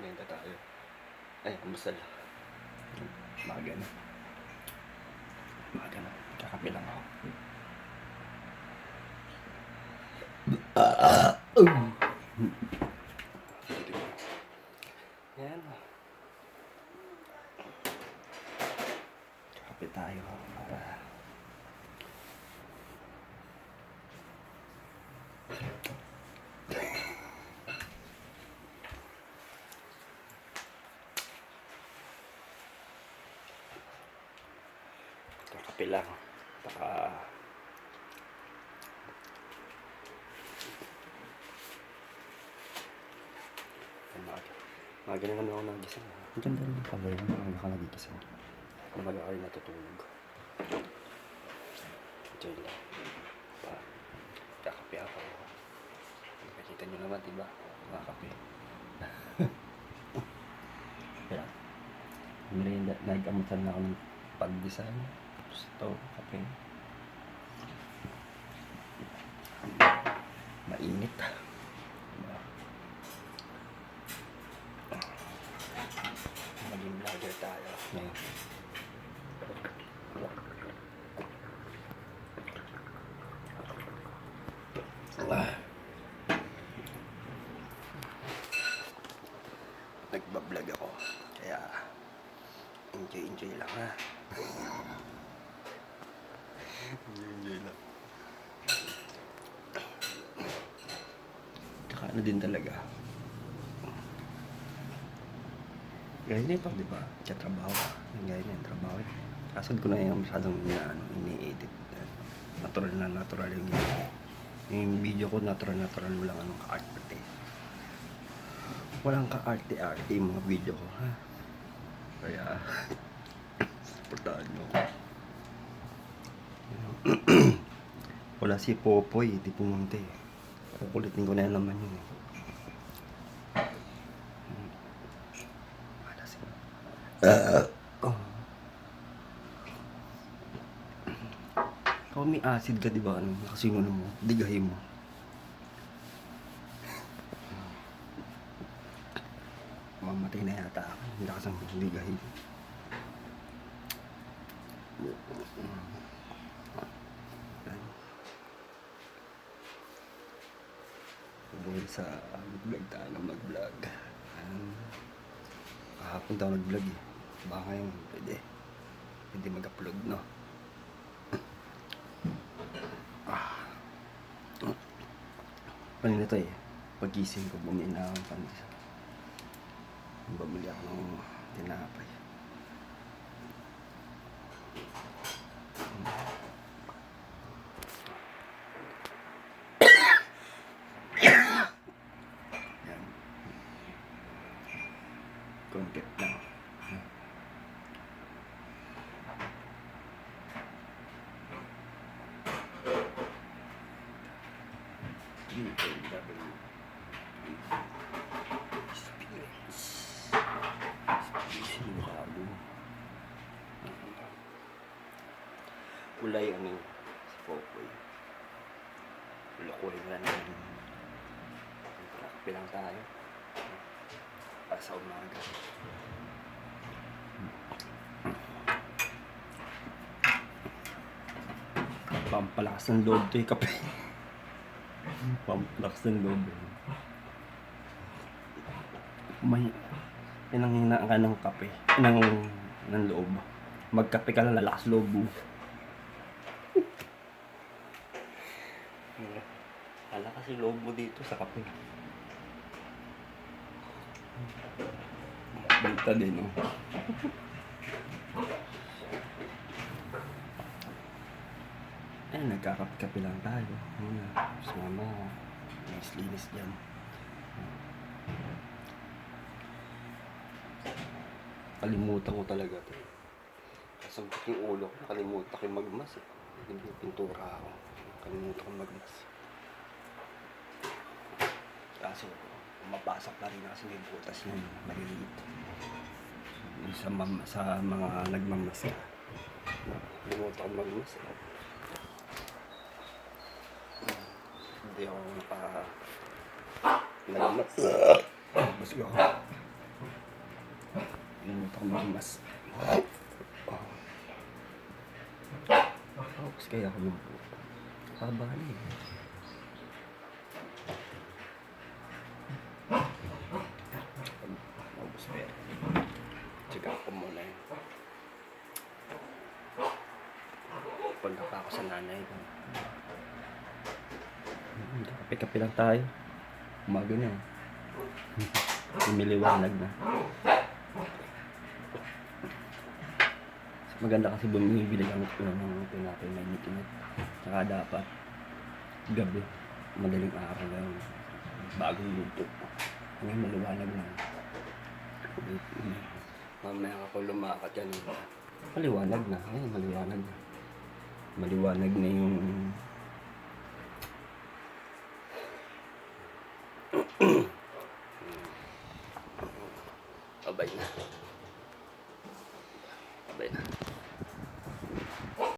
Ganito tayo. Ay, kamusta lang? Maga na. Maga na. Kakape lang ako. Yan. Kakape tayo para kakape lang. Baka maga na naman ako nagising. Ang ganda rin yung cover mo. Ang nakanagigising. Umaga ka rin natutulog. Enjoy lang. Kakape ako. Nakikita nyo naman, diba? Mga kape. Kaya, nag-amutan na ako ng pag-design. Gusto, kape. Mainit. Maging vlogger tayo. Ngayon. Nagbablog ako. Kaya, enjoy lang ha. enjoy lang. Tsaka ano din talaga. Gaya nito, di ba? Katrabaho ka. Gaya na yung trabaho. Kasad ko na yung masyadong ini-edit. Natural na natural yung ginawa. Yung video ko, natural mo lang anong ka-arte. Walang ka-arte-arte yung mga video ko, ha? Kaya, supportahan nyo. Wala si Popoy, di pumunta eh. Kukulitin ko na yan naman yun eh. Ikaw may acid ka, di ba? Ano, nakasino mo, digahin mo. Mamatay na yata ako. Hindi kasang digahin. Buhay sa mag-vlog tayo ng mag-vlog. Kahapon tayo nag-vlog eh. Baka ngayon pwede mag-upload, no? Kanina to eh, pag-gising ko, bumili na akong pandesal. Bumili ako ng tinapay. Yan. Konti lang. Kulay ano si Popoy. Kulay na naman. Pilang tayo. Para sa umaga. Pampalakas ng loob to yung kape. Pampalakas ng loob. May hinanghinaan ka ng kape. Ng loob. Magkape ka lang, lalakas loob mo. Hala kasi loob mo dito sa kape. Balta din, oh. Eh, nagkakape lang tayo. Mas mama, linis dyan. Kalimutan ko talaga ito. Kasambot yung ulo ko. Nakalimutan ko yung magmas eh. Hindi pintura ako. Kalimutan ko magmas. Kaso, mapasok na rin kasi may butas yun. Maliliit. Sa mga nagmamas ka. Kalimutan ko magmas eh. Hindi ako nagmas. Mas ko. Nalimutan ko magmas. Oops, kaya ako lumpo. Haba na eh. Oops, pero. Check out ko muna yun. Punta pa ako sa nanay ko. Kape-kape lang tayo. Umaga na eh. Lumiliwanag na. Maganda kasi bumibili kami ng tinapay na init-init. Tsaka dapat gabi, madaling araw lang, bagong luto. Ngayon maliwanag na. Mamaya ako lumakad yan. Maliwanag na. Ngayon maliwanag na. Maliwanag na yung abay na. Abay na.